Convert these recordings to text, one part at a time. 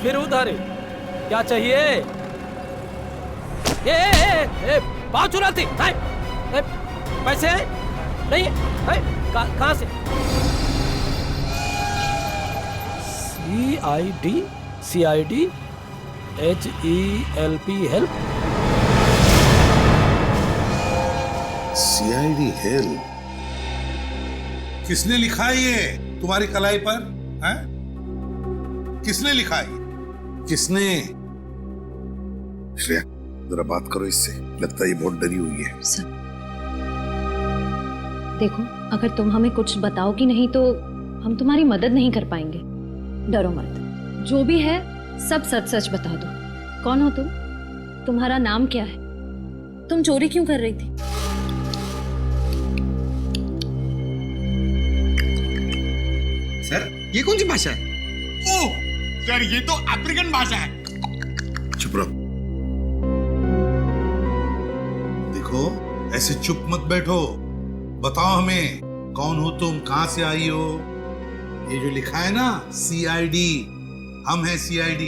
फिर उधर क्या चाहिए? ए, पाँव चुराती पैसे नहीं कहाँ से? CID HELP help. CID help किसने लिखा है ये तुम्हारी कलाई पर? हैं? किसने लिखा है? किसने? श्रेया जरा बात करो इससे, लगता है ये बहुत डरी हुई है। सर देखो, अगर तुम हमें कुछ बताओगी नहीं तो हम तुम्हारी मदद नहीं कर पाएंगे। डरो मत, जो भी है सब सच सच बता दो। कौन हो तुम? तुम्हारा नाम क्या है? तुम चोरी क्यों कर रही थी? सर ये कौन सी भाषा है? ओह सर ये तो अफ्रीकन भाषा है। चुप रहो। देखो ऐसे चुप मत बैठो, बताओ हमें कौन हो तुम, कहां से आई हो? ये जो लिखा है ना CID, हम हैं CID।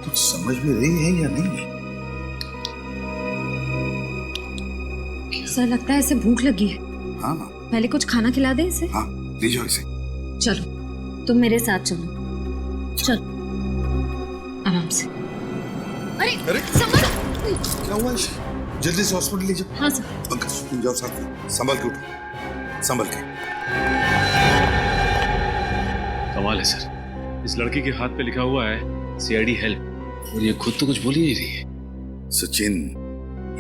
कुछ समझ में रही है या नहीं? सर लगता है इसे भूख लगी है। हाँ पहले कुछ खाना खिला दे इसे। हाँ ले जाओ इसे। चलो तुम मेरे साथ चलो। चलो आराम से। अरे संभल। क्या हुआ इसे? जल्दी से हॉस्पिटल ले जाओ। हाँ सर। पंकज तुम जाओ साथ में, संभल के उठो, संभल के। कमाल है सर, इस लड़की के हाथ पे लिखा हुआ है CID हेल्प और ये खुद तो कुछ बोल ही नहीं रही है। सचिन,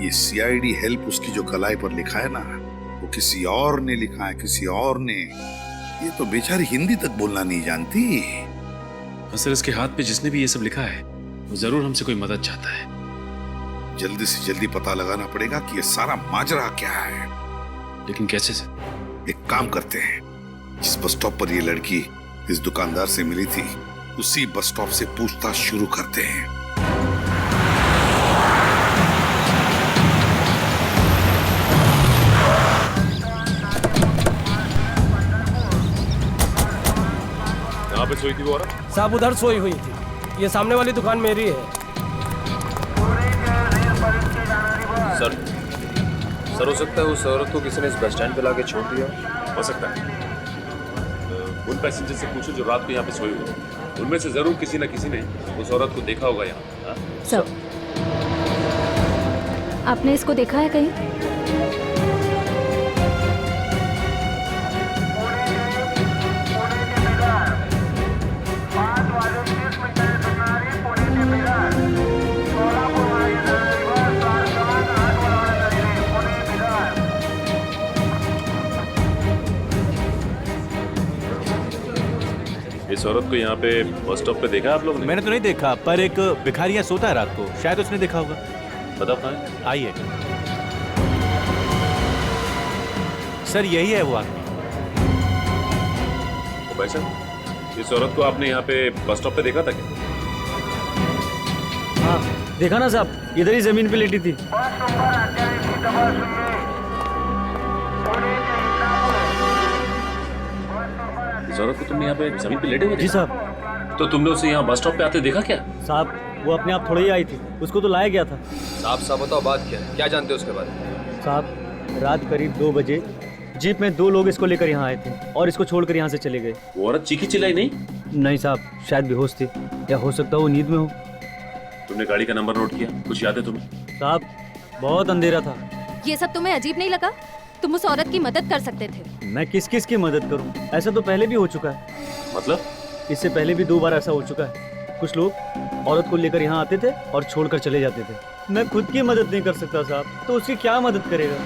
ये CID हेल्प उसकी जो कलाई पर लिखा है ना, वो किसी और ने लिखा है, किसी और ने। ये तो बेचारी हिंदी तक बोलना नहीं जानती। सर इसके हाथ पे जिसने भी ये सब लिखा है वो जरूर हमसे कोई मदद चाहता है। जल्दी से जल्दी पता लगाना पड़ेगा कि ये सारा माजरा क्या है। लेकिन कैसे सर? एक काम करते हैं, जिस बस स्टॉप पर ये लड़की इस दुकानदार से मिली थी उसी बस स्टॉप से पूछताछ शुरू करते हैं। कहाँ पे सोई थी वो औरत? साहब उधर सोई हुई थी, ये सामने वाली दुकान मेरी है। सर हो सकता है उस औरत को किसी ने इस बस स्टैंड पे लाके छोड़ दिया। हो सकता है। उन पैसेंजर से पूछो जो रात को यहाँ पे सोए हुए थे, उनमें से जरूर किसी न किसी ने उस औरत को देखा होगा यहाँ। सर आपने इसको देखा है कहीं? इस औरत को यहाँ पे बस स्टॉप पे देखा आप लोग ने? मैंने तो नहीं देखा, पर एक भिखारियाँ सोता है रात को, शायद उसने देखा होगा। बताओ कहाँ है? आइए सर, यही है वो आदमी। तो भाई साहब, इस औरत को आपने यहाँ पे बस स्टॉप पे देखा था क्या? हाँ देखा ना साहब, इधर ही जमीन पे लेटी थी। इस औरत को तुमने यहाँ पे जमीन पे लेटे हुए जी देखा? साहब। तो तुमने उसे यहाँ बस स्टॉप पे आते देखा क्या? साहब वो अपने आप थोड़ी ही आई थी, उसको तो लाया गया था। साहब बताओ बात क्या है, क्या जानते हो उसके बारे में? साहब रात करीब 2 बजे जीप में 2 लोग इसको लेकर यहाँ आए थे और इसको छोड़कर यहाँ से चले गए। वो औरत चीखी चिल्लाई नहीं? नहीं साहब, शायद बेहोश थी या हो सकता है वो नींद में हो। तुमने गाड़ी का नंबर नोट किया? कुछ याद है तुम्हें? साहब बहुत अंधेरा था। ये सब तुम्हें अजीब नहीं लगा? तुम उस औरत की मदद कर सकते थे। मैं किस किस की मदद करूं? ऐसा तो पहले भी हो चुका है। मतलब? इससे पहले भी 2 बार ऐसा हो चुका है। कुछ लोग औरत को लेकर यहाँ आते थे और छोड़कर चले जाते थे। मैं खुद की मदद नहीं कर सकता साहब, तो उसकी क्या मदद करेगा?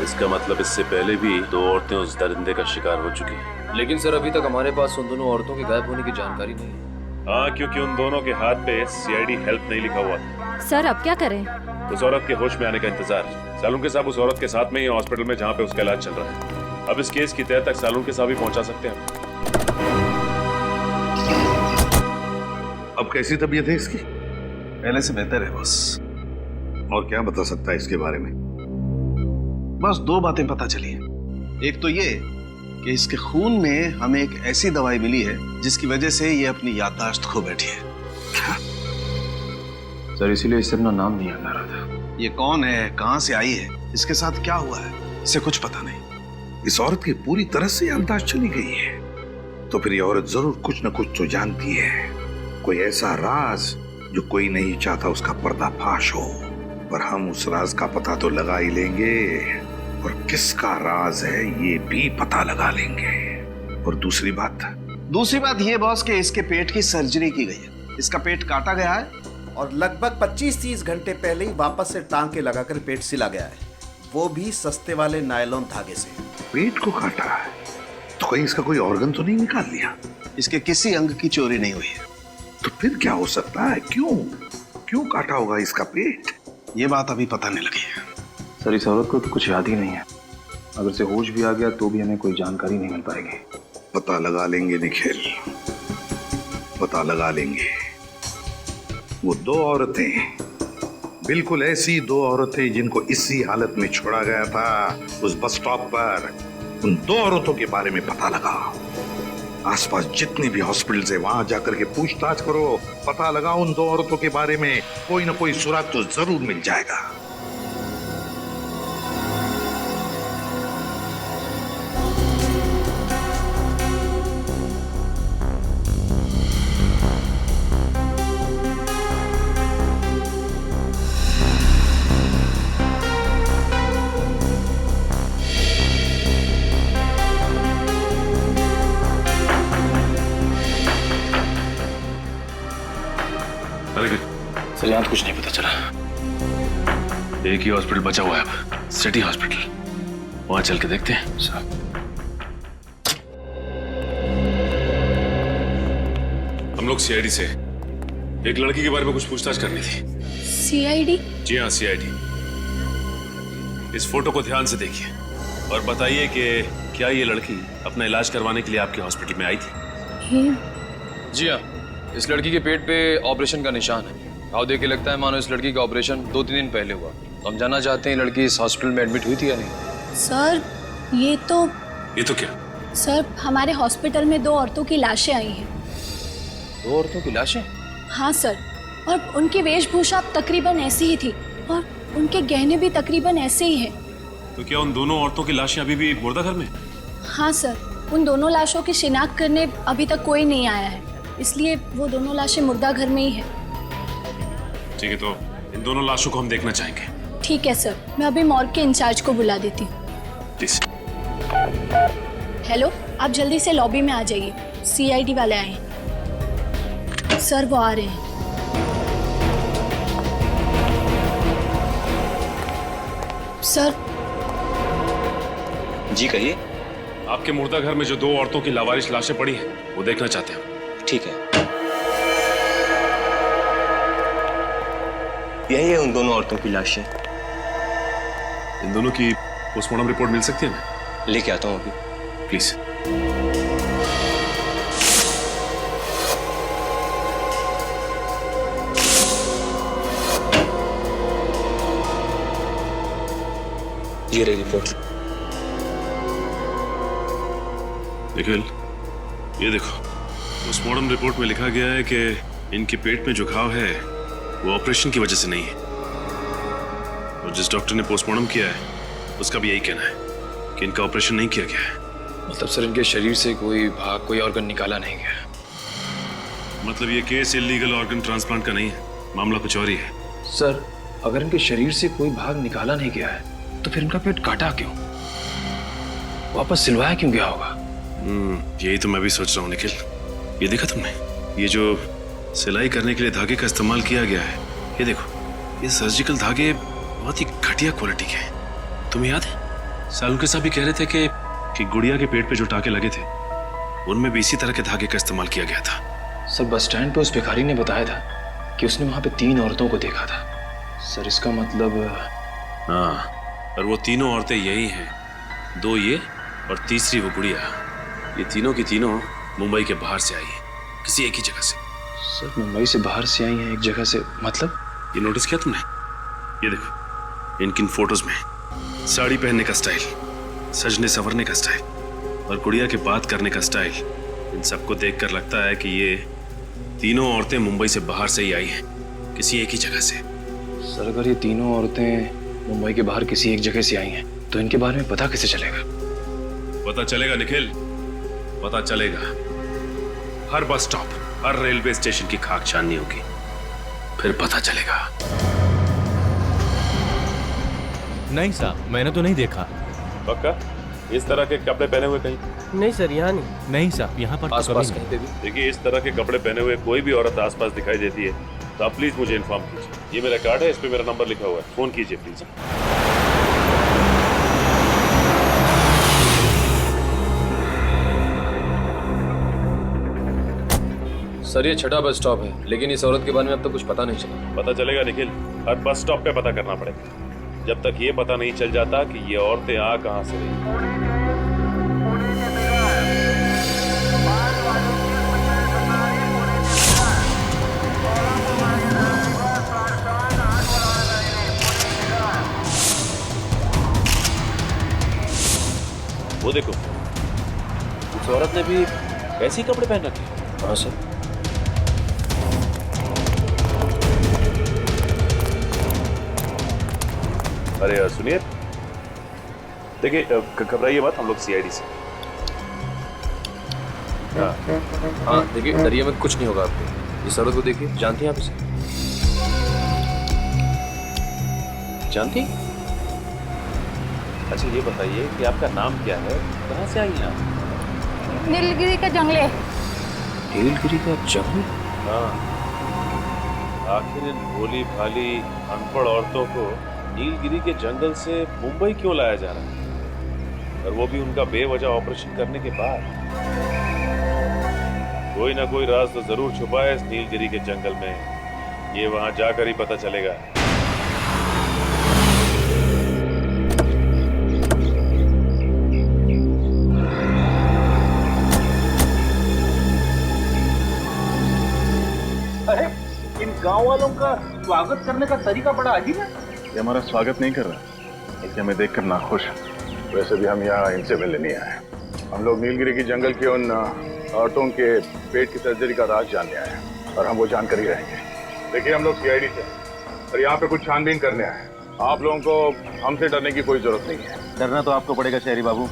इसका मतलब इससे पहले भी 2 औरतें उस दरिंदे का शिकार हो चुकी हैं। लेकिन सर अभी तक हमारे पास उन दोनों औरतों के गायब होने की जानकारी नहीं है। हाँ, क्योंकि उन दोनों के हाथ पे CID हेल्प नहीं लिखा हुआ था। सर अब क्या करें? उस औरत के होश में आने का इंतजार। सालुंके साहब उस औरत के साथ में ही हॉस्पिटल में जहाँ पे उसका इलाज चल रहा है। अब इस केस की तह तक सालुंके साहब ही पहुंचा सकते हैं। अब कैसी तबीयत है इसकी? पहले से बेहतर है बस। और क्या बता सकता है इसके बारे में? बस 2 बातें पता चली हैं। एक तो ये कि इसके खून में हमें एक ऐसी दवाई मिली है जिसकी वजह से ये अपनी याददाश्त खो बैठी है। सर इसीलिए इससे अपना नाम नहीं याद आ रहा था। ये कौन है, कहां से आई है, इसके साथ क्या हुआ है, इसे कुछ पता नहीं। इस औरत की पूरी तरह से याददाश्त चली गई है, तो फिर ये औरत जरूर कुछ न कुछ तो जानती है। कोई ऐसा राज जो कोई नहीं चाहता उसका पर्दाफाश हो, पर हम उस राज का पता तो लगा ही लेंगे, और किसका राज है ये भी पता लगा लेंगे। और दूसरी बात ये बॉस कि इसके पेट की सर्जरी की गई है, इसका पेट काटा गया है और लगभग 25-30 घंटे पहले ही वापस से टांके लगाकर पेट सिला गया है, वो भी सस्ते वाले नायलॉन धागे से। पेट को काटा है तो कहीं इसका कोई ऑर्गन तो नहीं निकाल लिया? इसके किसी अंग की चोरी नहीं हुई है। तो फिर क्या हो सकता है? क्यों काटा होगा इसका पेट? ये बात अभी पता नहीं लगी है। सर इस औरत को तो कुछ याद ही नहीं है, अगर से होश भी आ गया तो भी हमें कोई जानकारी नहीं मिल पाएगी। पता लगा लेंगे निखिल, पता लगा लेंगे। वो दो औरतें, बिल्कुल ऐसी दो औरतें जिनको इसी हालत में छोड़ा गया था उस बस स्टॉप पर, उन दो औरतों के बारे में पता लगाओ। आसपास जितनी भी हॉस्पिटल्स है वहां जाकर के पूछताछ करो, पता लगाओ उन दो औरतों के बारे में, कोई ना कोई सुराग तो जरूर मिल जाएगा। सर यहाँ तो कुछ नहीं पता चला। एक ही हॉस्पिटल बचा हुआ है अब, सिटी हॉस्पिटल, वहां चल के देखते हैं। सर हम लोग सीआईडी से एक लड़की के बारे में कुछ पूछताछ करनी थी। सीआईडी? जी हाँ सीआईडी। इस फोटो को ध्यान से देखिए और बताइए कि क्या ये लड़की अपना इलाज करवाने के लिए आपके हॉस्पिटल में आई थी? जी हाँ, इस लड़की के पेट पे ऑपरेशन का निशान है। घाव देख के लगता है मानो इस लड़की का ऑपरेशन 2-3 दिन पहले हुआ। तो हम जानना चाहते हैं लड़की इस हॉस्पिटल में एडमिट हुई थी या नहीं। सर ये तो क्या? सर हमारे हॉस्पिटल में 2 औरतों की लाशें आई हैं। 2 औरतों की लाशें? हाँ सर, और उनकी वेशभूषा तकरीबन ऐसी ही थी और उनके गहने भी तकरीबन ऐसे ही हैं। तो क्या उन दोनों औरतों की लाशें अभी भी मुर्दाघर में? हाँ सर, उन दोनों लाशों की शिनाख्त करने अभी तक कोई नहीं आया है, इसलिए वो दोनों लाशें मुर्दाघर में ही है। ठीक है, तो इन दोनों लाशों को हम देखना चाहेंगे। ठीक है सर, मैं अभी मॉर्ग के इंचार्ज को बुला देती हूँ। प्लीज। हेलो, आप जल्दी से लॉबी में आ जाइए, सीआईडी वाले आए हैं। सर वो आ रहे हैं। सर। जी कहिए। आपके मुर्दा घर में जो 2 औरतों की लावारिश लाशें पड़ी हैं वो देखना चाहते हैं। ठीक है, यही है उन दोनों औरतों की लाशें। इन दोनों की पोस्टमार्टम रिपोर्ट मिल सकती है? मैं लेके आता हूँ अभी। प्लीज। ये रही रिपोर्ट। निखिल, ये देखो, पोस्टमार्टम रिपोर्ट में लिखा गया है कि इनके पेट में जो घाव है वो ऑपरेशन की वजह से नहीं है, और जिस डॉक्टर ने पोस्टमार्टम किया है उसका भी यही कहना है कि इनका ऑपरेशन नहीं किया गया है। मतलब सर इनके शरीर से कोई भाग, कोई ऑर्गन निकाला नहीं गया? मतलब ये केस इलीगल ऑर्गन ट्रांसप्लांट का नहीं है, मामला कुछ और ही है। सर अगर इनके शरीर से कोई भाग निकाला नहीं गया है तो फिर इनका पेट काटा क्यों, वापस सिलवाया क्यों गया होगा? यही तो मैं भी सोच रहा हूँ निखिल। ये देखा तुमने, ये जो सिलाई करने के लिए धागे का इस्तेमाल किया गया है, ये देखो, ये सर्जिकल धागे बहुत ही घटिया क्वालिटी के हैं। तुम्हें याद है सालू के साहब भी कह रहे थे कि गुड़िया के पेट पे जो टाके लगे थे उनमें भी इसी तरह के धागे का इस्तेमाल किया गया था। सर बस स्टैंड पे उस भिखारी ने बताया था कि उसने वहां पे 3 औरतों को देखा था। सर इसका मतलब? हाँ, और वो तीनों औरतें यही हैं, 2 ये और तीसरी वो गुड़िया। ये तीनों की तीनों मुंबई के बाहर से आई है, किसी एक ही जगह से। सर मुंबई से बाहर से आई हैं एक जगह से, मतलब? ये नोटिस किया तुमने? ये देखो, इनकी फोटोज में साड़ी पहनने का स्टाइल, सजने संवरने का स्टाइल, और गुड़िया की बात करने का स्टाइल, इन सबको देखकर लगता है कि ये तीनों औरतें मुंबई से बाहर से ही आई हैं, किसी एक ही जगह से। सर अगर ये तीनों औरतें मुंबई के बाहर किसी एक जगह से आई हैं तो इनके बारे में पता कैसे चलेगा? पता चलेगा निखिल, पता चलेगा। हर बस स्टॉप, हर रेलवे स्टेशन की खाक छाननी होगी, फिर पता चलेगा। नहीं साहब, मैंने तो नहीं देखा। पक्का इस तरह के कपड़े पहने हुए कहीं? नहीं सर, यहाँ नहीं। नहीं साहब, यहाँ पर तो आसपास कभी कहीं पे भी? देखिए, इस तरह के कपड़े पहने हुए कोई भी औरत आसपास दिखाई देती है तो आप प्लीज मुझे इन्फॉर्म कीजिए। ये मेरा कार्ड है, इस पे मेरा नंबर लिखा हुआ है, फोन कीजिए प्लीज। सर ये छठा बस स्टॉप है, लेकिन इस औरत के बारे में अब तक कुछ पता नहीं चला। पता चलेगा निखिल, हर बस स्टॉप पे पता करना पड़ेगा, जब तक ये पता नहीं चल जाता कि ये औरतें आ कहां से रही। वो देखो, उस औरत ने भी वैसे ही कपड़े पहन रखे हैं। हाँ सर। अरे सुनिए, देखिए घबराइए मत, हम लोग सीआईडी से। हाँ देखिए, डरिए मत, कुछ नहीं होगा आपको। इस औरत को देखिए, जानती हैं आप इसे? जानती? अच्छा ये बताइए कि आपका नाम क्या है, कहाँ से आई हैं आप? नीलगिरी का जंगले। नीलगिरी का जंगल? हाँ, आखिर इन भोली भाली अनपढ़ औरतों को नीलगिरी के जंगल से मुंबई क्यों लाया जा रहा है, और वो भी उनका बेवजह ऑपरेशन करने के बाद? कोई ना कोई राज तो जरूर छुपा है इस नीलगिरी के जंगल में, ये वहां जाकर ही पता चलेगा। अरे इन गांव वालों का स्वागत करने का तरीका बड़ा अजीब है। ये हमारा स्वागत नहीं कर रहा, इसलिए हमें देखकर नाखुश है। वैसे भी हम यहाँ इनसे मिलने नहीं आए, हम लोग नीलगिरी की जंगल के उन औरतों के पेट की सर्जरी का राज जानने आए हैं, और हम वो जानकर ही रहेंगे। देखिए, हम लोग सीआईडी से और यहाँ पे कुछ छानबीन करने आए हैं। आप लोगों को हमसे डरने की कोई जरूरत नहीं है। डरना तो आपको पड़ेगा शहरी बाबू,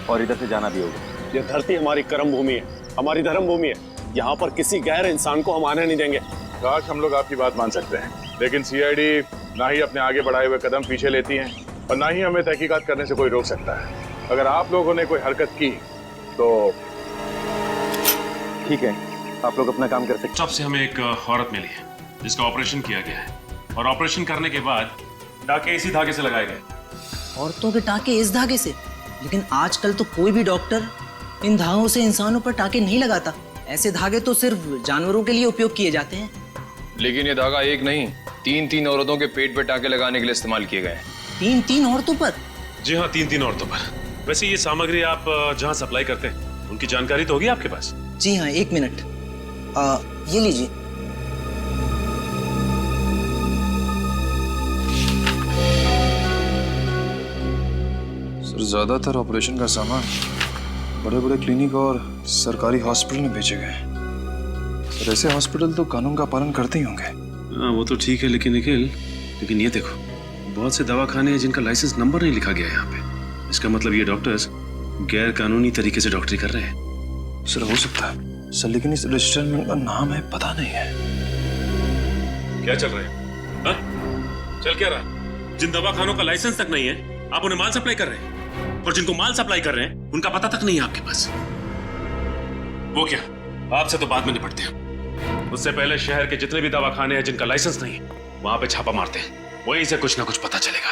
और इधर से जाना भी होगा। ये धरती हमारी कर्म भूमि है, हमारी धर्म भूमि है। यहाँ पर किसी गैर इंसान को हम आने नहीं देंगे। काश हम लोग आपकी बात मान सकते हैं, लेकिन सीआईडी ना ही अपने आगे बढ़ाए हुए कदम पीछे लेती है, और ना ही हमें तहकीकात करने से कोई रोक सकता है। अगर आप लोगों ने कोई हरकत की तो ठीक है, आप लोग अपना काम कर सकते हैं। तब से हमें एक औरत मिली है जिसका ऑपरेशन किया गया है, और ऑपरेशन करने के बाद टाके इसी धागे से लगाए गए। औरतों के टाके इस धागे से? लेकिन आजकल तो कोई भी डॉक्टर इन धागों से इंसानों पर टाके नहीं लगाता। ऐसे धागे तो सिर्फ जानवरों के लिए उपयोग किए जाते हैं। लेकिन ये धागा एक नहीं, तीन औरतों के पेट पे टाके लगाने के लिए इस्तेमाल किए गए हैं। तीन औरतों पर? जी हाँ, तीन औरतों पर। वैसे ये सामग्री आप जहाँ सप्लाई करते हैं उनकी जानकारी तो होगी आपके पास? जी हाँ, एक मिनट, ये लीजिए। सर ज्यादातर ऑपरेशन का सामान बड़े बड़े क्लिनिक और सरकारी हॉस्पिटल में भेजे गए। सर ऐसे हॉस्पिटल तो कानून का पालन करते ही होंगे। हाँ वो तो ठीक है, लेकिन निखिल, लेकिन ये देखो, बहुत से दवाखाने हैं जिनका लाइसेंस नंबर नहीं लिखा गया है यहाँ पे। इसका मतलब ये डॉक्टर्स गैर कानूनी तरीके से डॉक्टरी कर रहे हैं। सर हो सकता है सर, लेकिन इस रजिस्टर में उनका नाम है, पता नहीं है। क्या चल रहा है? हाँ? चल क्या रहा? जिन दवाखानों का लाइसेंस तक नहीं है आप उन्हें माल सप्लाई कर रहे हैं, और जिनको माल सप्लाई कर रहे हैं उनका पता तक नहीं है आपके पास। वो क्या, आपसे तो बाद में निपटते हैं, उससे पहले शहर के जितने भी दवाखाने हैं जिनका लाइसेंस नहीं है वहां पे छापा मारते हैं, वहीं से कुछ ना कुछ पता चलेगा।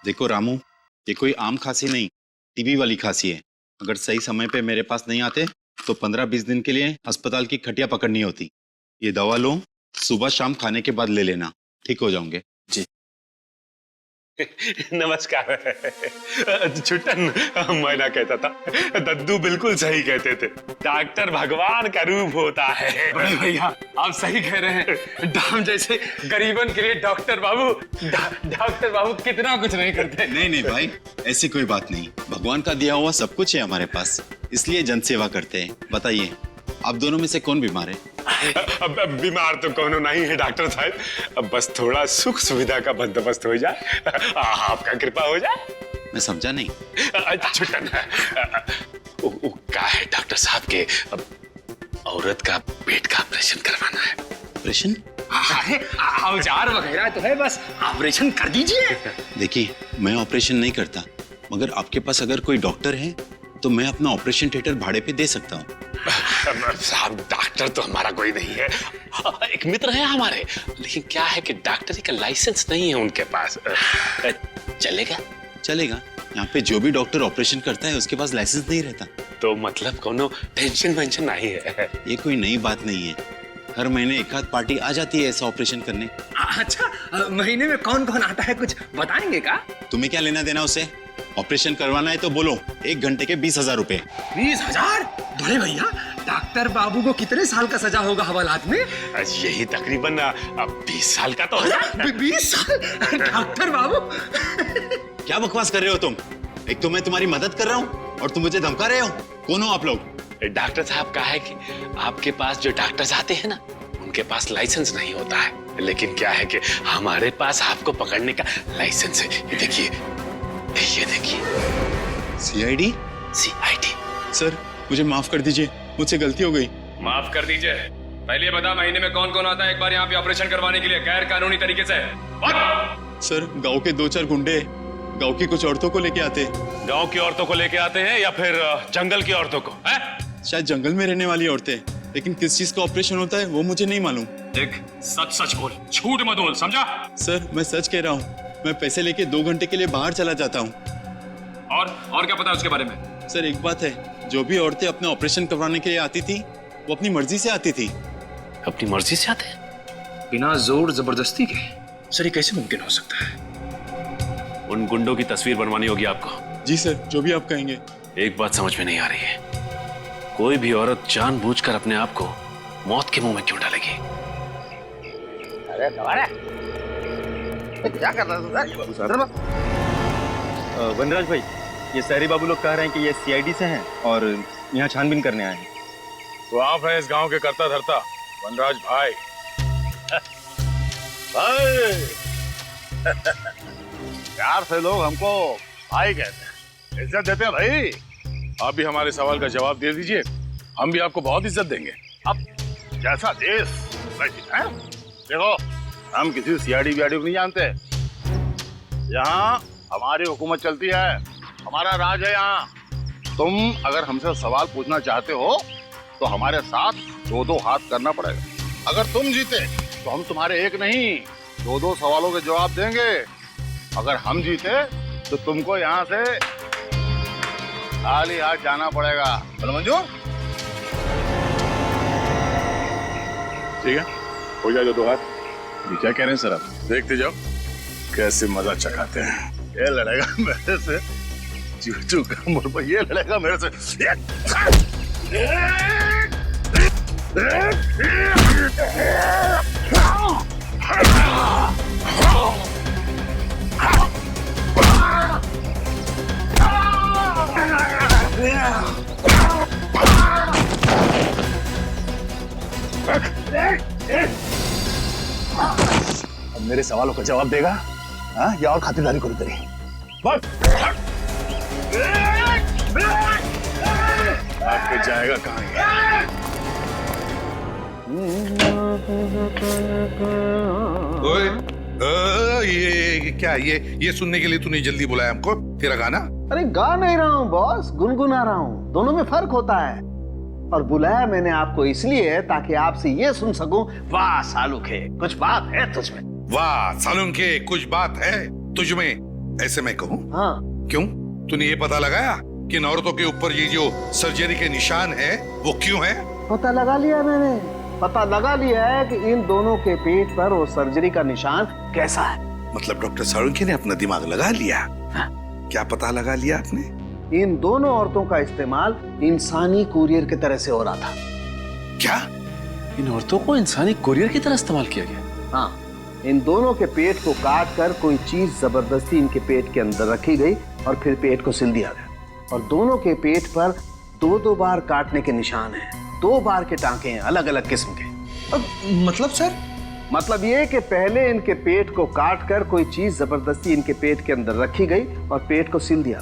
देखो रामू, ये कोई आम खांसी नहीं, टीबी वाली खांसी है। अगर सही समय पे मेरे पास नहीं आते तो 15-20 दिन के लिए अस्पताल की खटिया पकड़नी होती। ये दवा लो, सुबह शाम खाने के बाद ले लेना, ठीक हो जाओगे। जी। नमस्कार। छुट्टन मैं ना कहता था, दद्दू बिल्कुल सही कहते थे, डॉक्टर भगवान का रूप होता है। बड़े भैया आप सही कह रहे हैं, दाम जैसे गरीबन के लिए डॉक्टर बाबू कितना कुछ नहीं करते। नहीं नहीं भाई, ऐसी कोई बात नहीं। भगवान का दिया हुआ सब कुछ है हमारे पास, इसलिए जन सेवा करते हैं। बताइए आप दोनों में से कौन बीमार है? अब बीमार तो कोनो नहीं है डॉक्टर साहब, अब बस थोड़ा सुख सुविधा का बंदोबस्त हो जाए, आपका कृपा हो जाए। मैं समझा नहीं। छुट्टन क्या है डॉक्टर साहब के औरत का पेट का ऑपरेशन करवाना है। ऑपरेशन? औजार वगैरह तो है, बस ऑपरेशन कर दीजिए। देखिए मैं ऑपरेशन नहीं करता, मगर आपके पास अगर कोई डॉक्टर है तो मैं अपना ऑपरेशन थिएटर भाड़े पे दे सकता हूँ। साहब डॉक्टर तो हमारा कोई नहीं है, एक मित्र है हमारे, लेकिन क्या है कि डॉक्टरी का लाइसेंस नहीं है उनके पास। चलेगा? चलेगा। यहाँ पे जो भी डॉक्टर ऑपरेशन करता है उसके पास लाइसेंस नहीं रहता। तो मतलब कोनो टेंशन वेंशन नहीं है? ये कोई नई बात नहीं है, हर महीने एक आध पार्टी आ जाती है ऐसा ऑपरेशन करने। अच्छा, महीने में कौन कौन आता है कुछ बताएंगे का? तुम्हें क्या लेना देना उसे? ऑपरेशन करवाना है तो बोलो, 1 घंटे के 20,000 रुपए। 20,000? बड़े भैया डॉक्टर बाबू को कितने साल का सजा होगा हवालात में? यही तकरीबन 20 साल का तो होगा। 20 साल? डॉक्टर बाबू क्या बकवास कर रहे हो तुम? एक तो मैं तुम्हारी मदद कर रहा हूँ और तुम मुझे धमका रहे हो। कौन हो आप लोग? डॉक्टर साहब का है कि आपके पास जो डॉक्टर्स आते हैं ना, उनके पास लाइसेंस नहीं होता है, लेकिन क्या है कि हमारे पास आपको पकड़ने का लाइसेंस है। ये देखिए, ये देखिए। CID? CID। सर मुझे माफ कर दीजिए, मुझसे गलती हो गई। माफ कर दीजिए। पहले बता महीने में कौन कौन आता है एक बार यहाँ पे ऑपरेशन करवाने के लिए गैर कानूनी तरीके से? सर गांव के 2-4 गुंडे गांव की कुछ औरतों को लेके आते। गांव की औरतों को लेके आते हैं या फिर जंगल की औरतों को? शायद जंगल में रहने वाली औरतें, लेकिन किस चीज का ऑपरेशन होता है वो मुझे नहीं मालूम। देख सच सच बोल, झूठ मत बोल, समझा? सर मैं सच कह रहा हूँ, मैं पैसे लेके 2 घंटे के लिए बाहर चला जाता हूँ। और क्या पता है उसके बारे में? सर एक बात है, जो भी औरतें अपने ऑपरेशन करवाने के लिए आती थी वो अपनी मर्जी से आती थी। अपनी मर्जी से आते? बिना जोर जबरदस्ती के? सर ये कैसे मुमकिन हो सकता है? उन गुंडों की तस्वीर बनवानी होगी आपको। जी सर, जो भी आप कहेंगे। एक बात समझ में नहीं आ रही है, कोई भी औरत जानबूझकर अपने आप को मौत के मुंह में क्यों डालेगी? अरे क्या कर रहा है? वनराज भाई, ये सारी बाबू लोग कह रहे हैं कि ये CID से हैं और यहाँ छानबीन करने आए हैं। तो आप हैं इस गांव के करता धरता वनराज भाई। प्यार से लोग हमको भाई कहते हैं, इज्जत देते हैं भाई। आप भी हमारे सवाल का जवाब दे दीजिए, हम भी आपको बहुत इज्जत देंगे। अब जैसा देश वैसी है। देखो हम किसी CID को नहीं जानते, यहाँ हमारी हुकूमत चलती है, हमारा राज है यहाँ। तुम अगर हमसे सवाल पूछना चाहते हो तो हमारे साथ 2-2 हाथ करना पड़ेगा। अगर तुम जीते तो हम तुम्हारे एक नहीं 2-2 सवालों के जवाब देंगे। अगर हम जीते तो तुमको यहाँ से खाली हाथ जाना पड़ेगा। बोलो मंजूर? ठीक है, हो जाए 2 हाथ। ये क्या कह रहे हैं सर आप? देखते जाओ कैसे मजा चखाते हैं। ये लड़ेगा मेरे से चूचू का मुड़ पर, ये लड़ेगा मेरे से। अब मेरे सवालों का जवाब देगा हाँ, या और खातिरदारी करो तेरी? आपके जाएगा कहाँ? ये क्या, ये सुनने के लिए तूने जल्दी बुलाया हमको? तेरा गाना? अरे गा नहीं रहा हूँ बॉस, गुनगुना रहा हूँ। दोनों में फर्क होता है। और बुलाया मैंने आपको इसलिए ताकि आपसे ये सुन सकूं, वाह सालुखे कुछ बात है तुझमें। वाह सालुखे कुछ बात है तुझमें, ऐसे मैं कहूँ? हाँ। क्यों? तूने ये पता लगाया कि इन औरतों के ऊपर ये जो सर्जरी के निशान है वो क्यों है? पता लगा लिया मैंने, पता लगा लिया है कि इन दोनों के पेट पर वो सर्जरी का निशान कैसा है। मतलब डॉक्टर साळुंखे ने अपना दिमाग लगा लिया? क्या पता लगा लिया आपने? इन दोनों औरतों का इस्तेमाल इंसानी कुरियर की तरह से हो रहा था। क्या? इन औरतों को इंसानी कुरियर की तरह इस्तेमाल किया गया? हाँ, इन दोनों के पेट को काट कर कोई चीज जबरदस्ती इनके पेट के अंदर रखी गई और फिर पेट को सिल दिया गया। और दोनों के पेट पर 2-2 बार काटने के निशान हैं। 2 बार के टांके हैं, अलग अलग किस्म के। मतलब सर? मतलब ये कि पहले इनके पेट को काट कर कोई चीज जबरदस्ती इनके पेट के अंदर रखी गई और पेट को सिल दिया,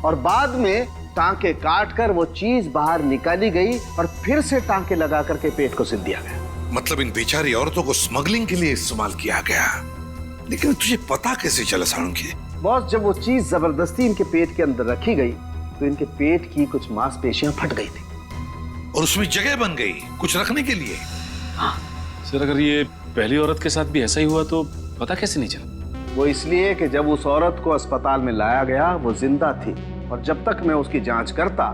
और बाद में टांके काट कर वो चीज बाहर निकाली गई और फिर से टांके लगा करके पेट को सिल दिया गया। मतलब इन बेचारी औरतों को स्मगलिंग के लिए इस्तेमाल किया गया। लेकिन तुझे पता कैसे चला साळुंखे? बॉस, जब वो चीज जबरदस्ती इनके पेट के अंदर रखी गई तो इनके पेट की कुछ मांसपेशियां फट गई थी और उसमें जगह बन गई कुछ रखने के लिए। हाँ सर, अगर ये पहली औरत के साथ भी ऐसा ही हुआ तो पता कैसे नहीं चला? वो इसलिए कि जब उस औरत को अस्पताल में लाया गया वो जिंदा थी, और जब तक मैं उसकी जांच करता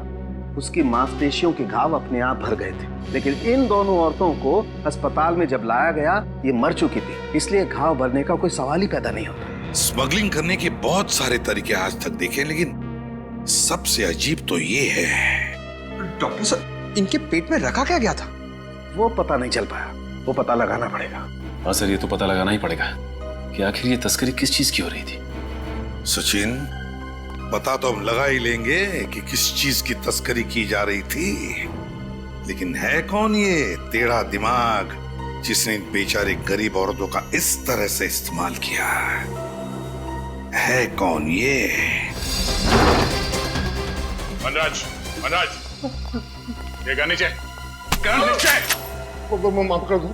उसकी मांसपेशियों के घाव अपने आप भर गए थे। लेकिन इन दोनों औरतों को अस्पताल में जब लाया गया ये मर चुकी थी, इसलिए घाव भरने का कोई सवाल ही पैदा नहीं होता। स्मगलिंग करने के बहुत सारे तरीके आज तक देखे, लेकिन सबसे अजीब तो ये है। डॉक्टर साहब, इनके पेट में रखा क्या गया था? वो पता नहीं चल पाया, वो पता लगाना पड़ेगा। हाँ सर, ये तो पता लगाना ही पड़ेगा कि आखिर ये तस्करी किस चीज की हो रही थी। सचिन, पता तो हम लगा ही लेंगे कि किस चीज की तस्करी की जा रही थी, लेकिन है कौन ये टेढ़ा दिमाग जिसने इन बेचारे गरीब औरतों का इस तरह से इस्तेमाल किया? है कौन ये? मनराज, ये नीचे माफ कर दो,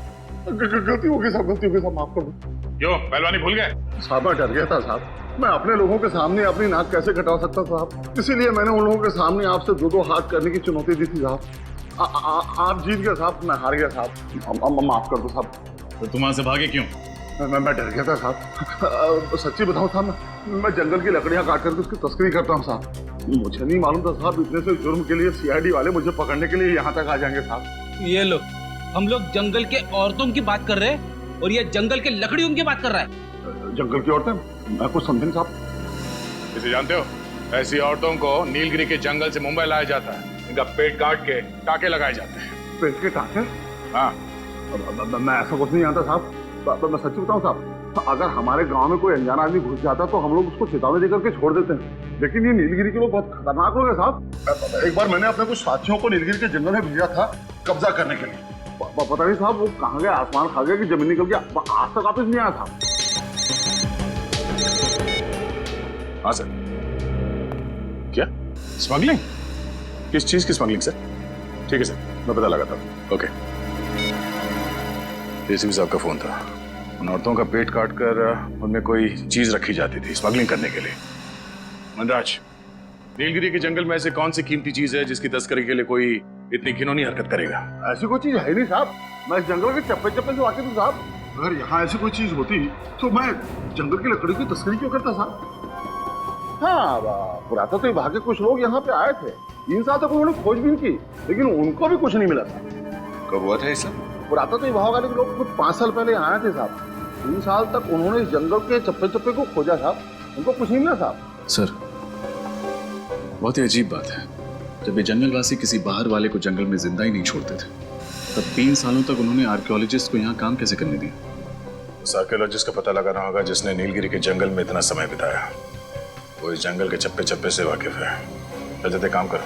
गलती हो गई साहब, गलती हो गई साहब, माफ कर दो। क्यों पहलवानी भूल गए? साहब मैं डर गया था साहब, मैं अपने लोगों के सामने अपनी नाक कैसे कटा सकता साहब, इसीलिए मैंने उन लोगों के सामने आपसे 2-2 हाथ करने की चुनौती दी थी साहब। आप जीत गए साहब, मैं हार गया साहब, माफ कर दो साहब। तो तुम वहां से भागे क्यों? मैं डर गया था साहब। सच्ची बताऊं साहब, मैं जंगल की लकड़ियां काट करके उसकी तस्करी करता हूँ साहब। मुझे नहीं मालूम था साहब इतने से जुर्म के लिए सीआईडी वाले मुझे पकड़ने के लिए यहाँ तक आ जाएंगे साहब। ये लो, हम लोग जंगल के औरतों की बात कर रहे हैं और ये जंगल के लकड़ियों की बात कर रहा है। जंगल की औरतें? मैं कुछ समझे साहब। इसे जानते हो? ऐसी औरतों को नीलगिरी के जंगल से मुंबई लाया जाता है, इनका पेट काट के टाके लगाए जाते हैं। पेट के टाके? हाँ। मैं ऐसा कुछ नहीं जानता साहब। मैं सच्ची बताऊं साहब, अगर हमारे गांव में कोई अनजाना आदमी घुस जाता तो हम लोग उसको चेतावनी देकर के छोड़ देते हैं, लेकिन ये नीलगिरी के लोग बहुत खतरनाक लोग हैं साहब। एक बार मैंने अपने कुछ साथियों को नीलगिरी के जंगल में भेजा था कब्जा करने के लिए। पता नहीं साहब वो कहाँ गया, आसमान खा गया कि जमीन निकल गया, आज तक वापस नहीं आया था। हाँ सर। क्या स्मगलिंग? किस चीज की स्मगलिंग सर? ठीक है सर, मैं पता लगाता हूँ। ओके। एसीपी साहब का फोन था, उन औरतों का पेट काटकर उनमें कोई चीज रखी जाती थी स्मगलिंग करने के लिए। मनराज, नीलगिरी के जंगल में ऐसे कौन सी कीमती चीज है जिसकी तस्करी के लिए कोई इतनी घिनौनी हरकत करेगा? ऐसी कोई चीज है नहीं साहब, मैं इस जंगल के चप्पे चप्पे से वाकिफ हूँ साहब। अगर यहाँ ऐसी कोई चीज होती तो मैं जंगल की लकड़ी की तस्करी क्यों करता साहब? हाँ, पुरातत्व विभाग के कुछ लोग यहाँ पे आए थे, 3 साल तक उन्होंने खोजबीन की, लेकिन उनको भी कुछ नहीं मिला था। कब हुआ था ये सब? पुरातत्व विभाग वाले लोग कुछ 5 साल पहले आए थे साहब। 3 साल तक उन्होंने इस जंगल के चप्पे चप्पे को खोजा साहब, उनको कुछ नहीं मिला साहब। सर, बहुत ही अजीब बात है, जब ये जंगलवासी किसी बाहर वाले को जंगल में जिंदा ही नहीं छोड़ते थे, तब 3 सालों तक उन्होंने आर्कियोलॉजिस्ट को यहाँ काम कैसे करने दिया? उस आर्कियोलॉजिस्ट का पता लगाना होगा जिसने नीलगिरी के जंगल में इतना समय बिताया। वो इस जंगल के चप्पे चप्पे से वाकिफ है। जल्दी काम करो,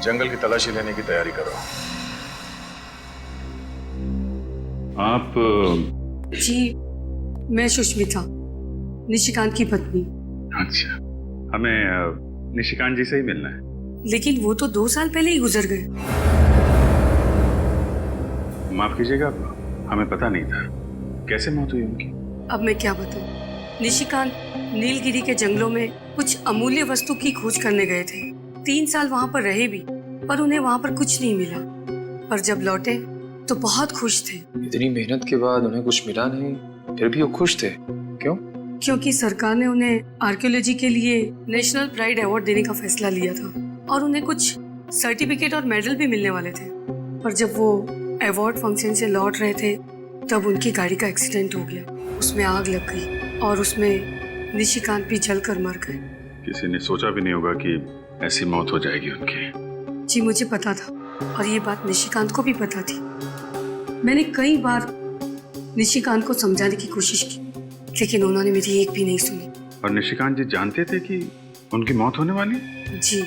जंगल की तलाशी लेने की तैयारी करो। आप? जी, मैं सुष्मिता, निशिकांत की पत्नी। अच्छा, हमें निशिकांत जी से ही मिलना है। लेकिन वो तो 2 साल पहले ही गुजर गए। माफ कीजिएगा, हमें पता नहीं था। कैसे मौत हुई उनकी? अब मैं क्या बताऊं? निशिकांत नीलगिरी के जंगलों में कुछ अमूल्य वस्तु की खोज करने गए थे। 3 साल वहाँ पर रहे भी, पर उन्हें वहाँ पर कुछ नहीं मिला। पर जब लौटे तो बहुत खुश थे। इतनी मेहनत के बाद उन्हें कुछ मिला नहीं, फिर भी वो खुश थे। क्यों? क्योंकि सरकार ने उन्हें आर्कियोलॉजी के लिए नेशनल प्राइड अवार्ड देने का फैसला लिया था और उन्हें कुछ सर्टिफिकेट और मेडल भी मिलने वाले थे। पर जब वो अवार्ड फंक्शन से लौट रहे थे तब उनकी गाड़ी का एक्सीडेंट हो गया, उसमें आग लग गई। और उसमें निशिकांत भी जलकर मर गए। किसी ने सोचा भी नहीं होगा कि ऐसी मौत हो जाएगी उनकी। जी मुझे पता था, और ये बात निशिकांत को भी पता थी। मैंने कई बार निशिकांत को समझाने की कोशिश की, लेकिन उन्होंने मेरी एक भी नहीं सुनी। और निशिकांत जी जानते थे कि उनकी मौत होने वाली? जी,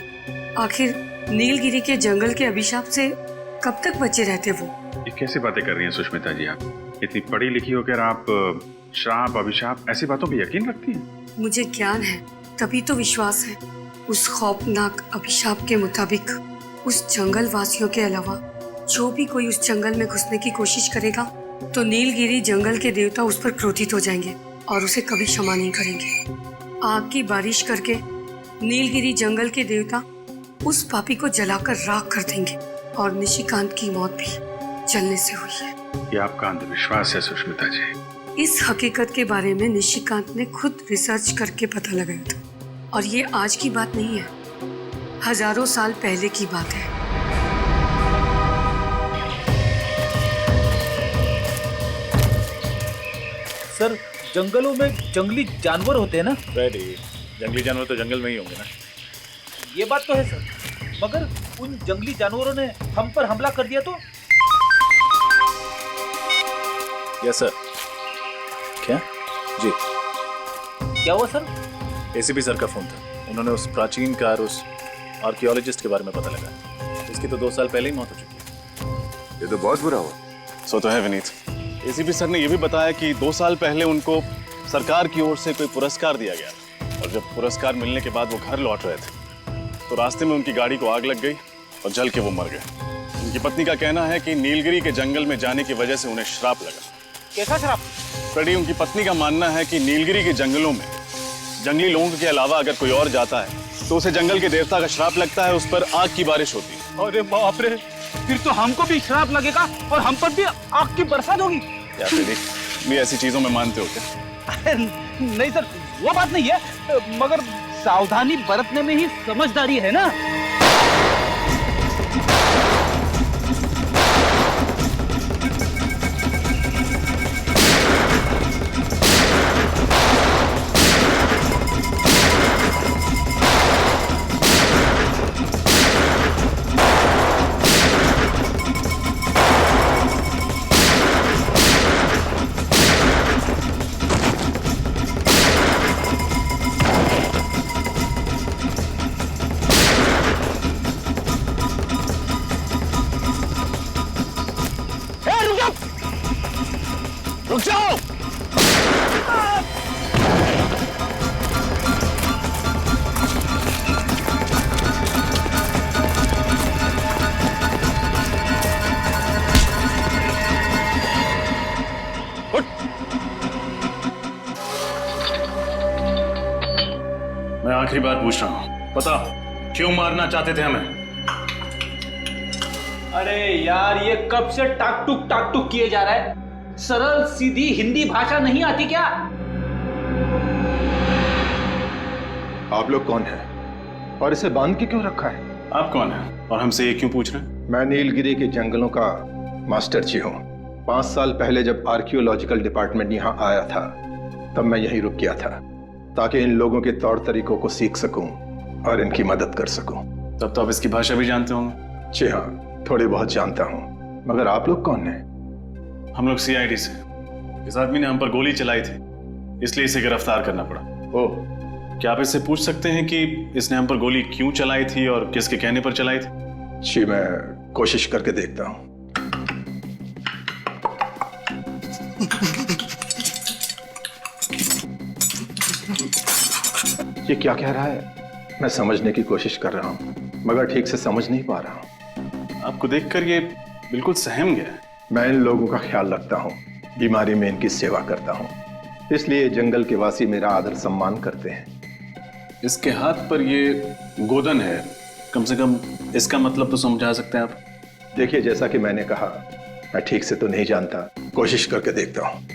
आखिर नीलगिरी के जंगल के अभिशाप से कब तक बचे रहते वो? ये कैसी बातें कर रही हैं सुष्मिता जी आप? इतनी पढ़ी लिखी होकर आप श्राप अभिशाप ऐसी बातों पर यकीन रखती हैं? मुझे ज्ञान है, तभी तो विश्वास है। उस खौफनाक अभिशाप के मुताबिक उस जंगल वासियों के अलावा जो भी कोई उस जंगल में घुसने की कोशिश करेगा तो नीलगिरी जंगल के देवता उस पर क्रोधित हो जाएंगे और उसे कभी क्षमा नहीं करेंगे। आग की बारिश करके नीलगिरी जंगल के देवता उस पापी को जलाकर राख कर देंगे, और निशिकांत की मौत भी जलने से हुई है। ये आपका अंधविश्वास है सुष्मिता जी। इस हकीकत के बारे में निशिकांत ने खुद रिसर्च करके पता लगाया था, और ये आज की बात नहीं है, हजारों साल पहले की बात है। सर, जंगलों में जंगली जानवर होते हैं ना? रेडी, जंगली जानवर तो जंगल में ही होंगे ना। ये बात तो है सर, मगर उन जंगली जानवरों ने हम पर हमला कर दिया तो? Yes sir. क्या? जी। क्या हुआ सर? एसीपी सर का फोन था, उन्होंने उस प्राचीन कार उस आर्कियोलॉजिस्ट के बारे में पता लगा। उसकी तो 2 साल पहले ही मौत हो चुकी है। ये तो बहुत बुरा हुआ। सो तो है विनीत। एसीपी सर ने यह भी बताया कि 2 साल पहले उनको सरकार की ओर से कोई पुरस्कार दिया गया, और जब पुरस्कार मिलने के बाद वो घर लौट रहे थे तो रास्ते में उनकी गाड़ी को आग लग गई और जल के वो मर गए। उनकी पत्नी का कहना है कि नीलगिरी के जंगल में जाने की वजह से उन्हें श्राप लगा। कैसा श्राप? फ्रेडी, उनकी पत्नी का मानना है कि नीलगिरी के जंगलों में जंगली लोगों के अलावा अगर कोई और जाता है तो उसे जंगल के देवता का श्राप लगता है, उस पर आग की बारिश होती है। अरे बाप रे, फिर तो हमको भी श्राप लगेगा और हम पर भी आग की बरसात होगी। क्या फ्रेडी, भी ऐसी चीजों में मानते हो क्या? नहीं सर, वो बात नहीं है, मगर सावधानी बरतने में ही समझदारी है ना। रुक जाओ! मैं आखिरी बार पूछ रहा हूं, पता क्यों मारना चाहते थे हमें? अरे यार, ये कब से टाक टुक किए जा रहा है? सरल सीधी हिंदी भाषा नहीं आती क्या? आप लोग कौन हैं और इसे बांध के क्यों रखा है? आप कौन हैं और हमसे ये क्यों पूछ रहे हैं? मैं नीलगिरी के जंगलों का मास्टर जी हूँ। 5 साल पहले जब आर्कियोलॉजिकल डिपार्टमेंट यहाँ आया था तब मैं यहीं रुक गया था, ताकि इन लोगों के तौर तरीकों को सीख सकूं और इनकी मदद कर सकूं। तब तो आप इसकी भाषा भी जानते होंगे? जी हाँ, थोड़ी बहुत जानता हूँ। मगर आप लोग कौन हैं? हम लोग सीआईडी से। इस आदमी ने हम पर गोली चलाई थी, इसलिए इसे गिरफ्तार करना पड़ा। ओह, क्या आप इससे पूछ सकते हैं कि इसने हम पर गोली क्यों चलाई थी और किसके कहने पर चलाई थी? जी, मैं कोशिश करके देखता हूँ। ये क्या कह रहा है? मैं समझने की कोशिश कर रहा हूँ, मगर ठीक से समझ नहीं पा रहा हूँ। आपको देखकर ये बिल्कुल सहम गया है। मैं इन लोगों का ख्याल रखता हूँ, बीमारी में इनकी सेवा करता हूँ, इसलिए जंगल के वासी मेरा आदर सम्मान करते हैं। इसके हाथ पर ये गोदन है, कम से कम इसका मतलब तो समझा सकते हैं आप? देखिए, जैसा कि मैंने कहा, मैं ठीक से तो नहीं जानता, कोशिश करके देखता हूँ।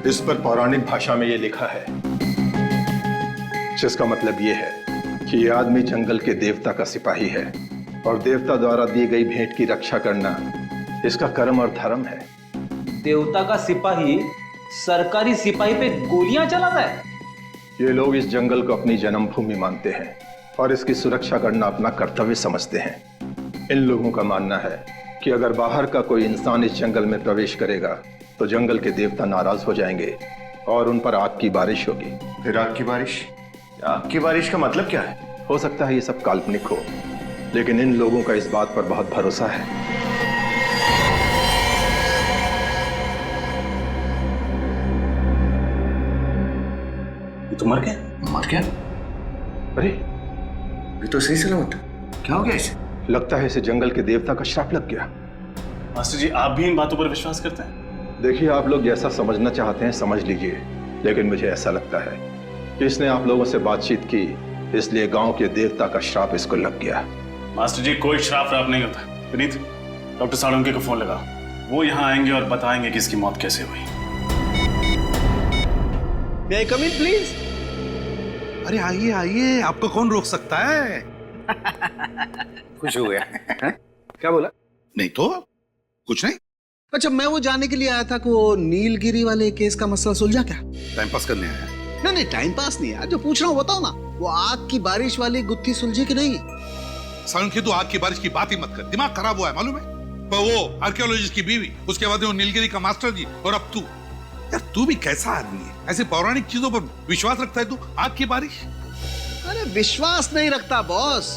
इस पर पौराणिक भाषा में ये लिखा है, जिसका मतलब ये है कि ये आदमी जंगल के देवता का सिपाही है और देवता द्वारा दी गई भेंट की रक्षा करना इसका कर्म और धर्म है। देवता का सिपाही सरकारी सिपाही पे गोलियां चलाता है? ये लोग इस जंगल को अपनी जन्मभूमि मानते हैं और इसकी सुरक्षा करना अपना कर्तव्य समझते हैं। इन लोगों का मानना है कि अगर बाहर का कोई इंसान इस जंगल में प्रवेश करेगा तो जंगल के देवता नाराज हो जाएंगे और उन पर आग की बारिश होगी। फिर आग की बारिश? आग की बारिश का मतलब क्या है? हो सकता है ये सब काल्पनिक हो, लेकिन इन लोगों का इस बात पर बहुत भरोसा है। ये तो मर गया। मर गया? अरे ये तो सही सलामत। क्या हो गया इसे? लगता है इसे जंगल के देवता का श्राप लग गया। मास्टर जी, आप भी इन बातों पर विश्वास करते हैं? देखिए, आप लोग जैसा समझना चाहते हैं समझ लीजिए, लेकिन मुझे ऐसा लगता है कि इसने आप लोगों से बातचीत की, इसलिए गांव के देवता का श्राप इसको लग गया। मास्टर जी, कोई श्राप नहीं होता। विनीत, डॉक्टर साळुंके को फोन लगा, वो यहाँ आएंगे और बताएंगे कि इसकी मौत कैसे हुई। May I come in, please? अरे आइए आइए, आपको कौन रोक सकता है? खुश हो गया है? क्या बोला? नहीं तो कुछ नहीं। अच्छा, मैं वो जानने के लिए आया था कि वो नीलगिरी वाले केस का मसला सुलझा क्या? टाइम पास करने आया? नहीं, टाइम पास नहीं यार, जो पूछ रहा हूँ बताओ ना। वो आग की बारिश वाली गुत्थी सुलझी कि नहीं? साळुंके, तू आग की बारिश की बात ही मत कर, दिमाग खराब हुआ है मालूम है? पर वो आर्कियोलॉजिस्ट की बीवी, उसके बाद वो नीलगिरी का मास्टर जी, और अब तू। यार तू भी कैसा आदमी है? ऐसे पौराणिक चीजों पर विश्वास रखता है तू? आग की बारिश? अरे विश्वास नहीं रखता बॉस,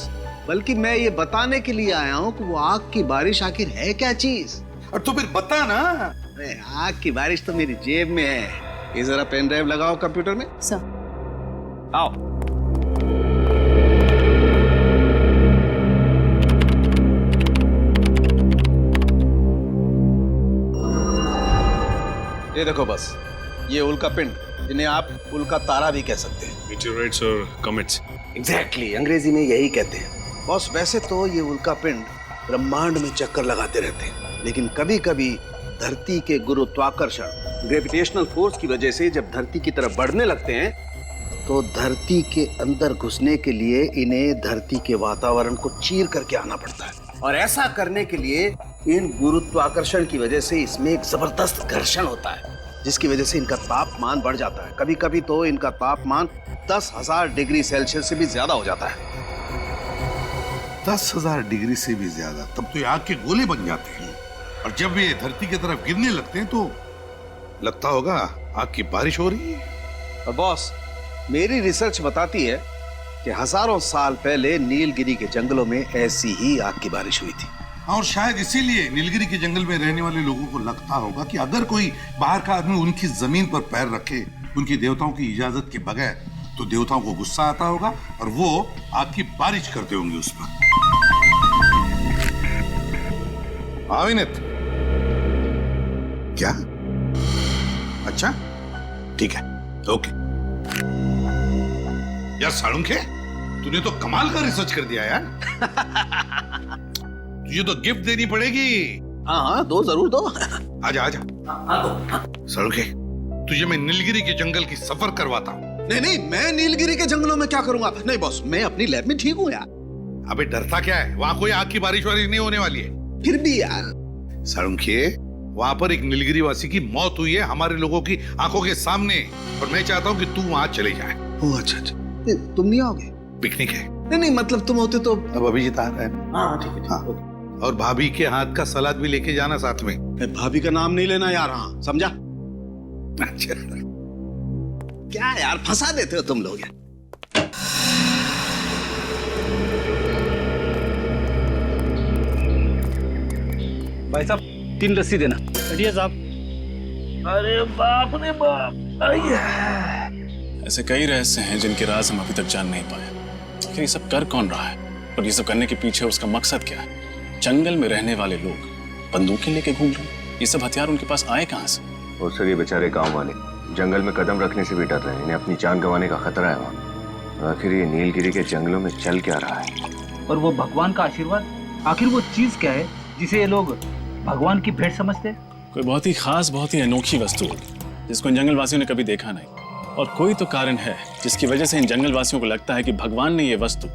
बल्कि मैं ये बताने के लिए आया हूँ कि वो आग की बारिश आखिर है क्या चीज। और तो फिर बता ना। अरे आग की बारिश तो मेरी जेब में है। ये जरा पेन ड्राइव लगाओ कंप्यूटर में। सर। आओ। ये देखो बस, ये उल्का पिंड, जिन्हें आप उल्का तारा भी कह सकते हैं। मीटियोराइट्स और कॉमेट्स। एग्जैक्टली, अंग्रेजी में यही कहते हैं। बॉस, वैसे तो ये उल्का पिंड ब्रह्मांड में चक्कर लगाते रहते हैं, लेकिन कभी कभी धरती के गुरुत्वाकर्षण, ग्रेविटेशनल फोर्स की वजह से जब धरती की तरफ बढ़ने लगते हैं तो धरती के अंदर घुसने के लिए इन्हें धरती के वातावरण को चीर करके आना पड़ता है। और ऐसा करने के लिए इन गुरुत्वाकर्षण की वजह से इसमें एक जबरदस्त घर्षण होता है, जिसकी वजह से इनका तापमान बढ़ जाता है। कभी कभी तो इनका तापमान 10,000 डिग्री सेल्सियस से भी ज्यादा हो जाता है। 10,000 डिग्री से भी ज्यादा? तब तो ये आग के गोले बन जाते हैं, और जब ये धरती की तरफ गिरने लगते हैं तो लगता होगा आग की बारिश हो रही है। और बॉस, मेरी रिसर्च बताती है कि हजारों साल पहले नीलगिरी के जंगलों में ऐसी ही आग की बारिश हुई थी। और शायद इसीलिए नीलगिरी के जंगल में रहने वाले लोगों को लगता होगा कि अगर कोई बाहर का आदमी उनकी जमीन पर पैर रखे उनकी देवताओं की इजाजत के बगैर, तो देवताओं को गुस्सा आता होगा और वो आग की बारिश करते होंगे उस पर। हाँ विनीत, क्या? अच्छा ठीक है, ओके। यार साळुंके, तूने तो कमाल का रिसर्च कर दिया यार। तुझे तो गिफ्ट देनी पड़ेगी। हाँ, दो जरूर दो। आजा आजा। साळुंके, तुझे मैं नीलगिरी के जंगल की सफर करवाता हूँ। नहीं, मैं नीलगिरी के जंगलों में क्या करूंगा? नहीं बॉस, मैं अपनी लैब में ठीक हूँ यार। अबे डरता क्या है? वहां कोई आग की बारिश वारिश नहीं होने वाली है। फिर भी यार साळुंके, वहां पर एक नीलगिरी वासी की मौत हुई है हमारे लोगों की आंखों के सामने, और मैं चाहता हूँ कि तू वहां चले जाए। ओह अच्छा, तुम नहीं आओगे? पिकनिक है। नहीं, मतलब तुम होते तो। अब अभिजीत आ रहा है। हाँ ठीक है। हाँ। और भाभी के हाथ का सलाद भी लेके जाना साथ में। भाभी का नाम नहीं लेना यार। हाँ समझा? अच्छा। क्या यार, फंसा देते हो तुम लोग यार। भाई साहब, 3 लस्सी देना। चलिए साहब। अरे बाप रे बाप। ऐसे कई रहस्य हैं जिनके राज हम अभी तक जान नहीं पाए। आखिर ये सब कर कौन रहा है, और ये सब करने के पीछे उसका मकसद क्या है? जंगल में रहने वाले लोग बंदूकें लेके घूम रहे हैं, ये सब हथियार उनके पास आए कहाँ से? और सर, ये बेचारे गांव वाले जंगल में कदम रखने से भी डर रहे हैं, इन्हें अपनी जान गंवाने का खतरा है वहाँ। आखिर ये नीलगिरी के जंगलों में चल क्या रहा है? और वो भगवान का आशीर्वाद, आखिर वो चीज क्या है जिसे ये लोग भगवान की भेंट समझते हैं? कोई बहुत ही खास, बहुत ही अनोखी वस्तु होगी जिसको इन जंगल वासियों ने कभी देखा नहीं, और कोई तो कारण है जिसकी वजह से इन जंगल वासियों को लगता है कि भगवान ने ये वस्तु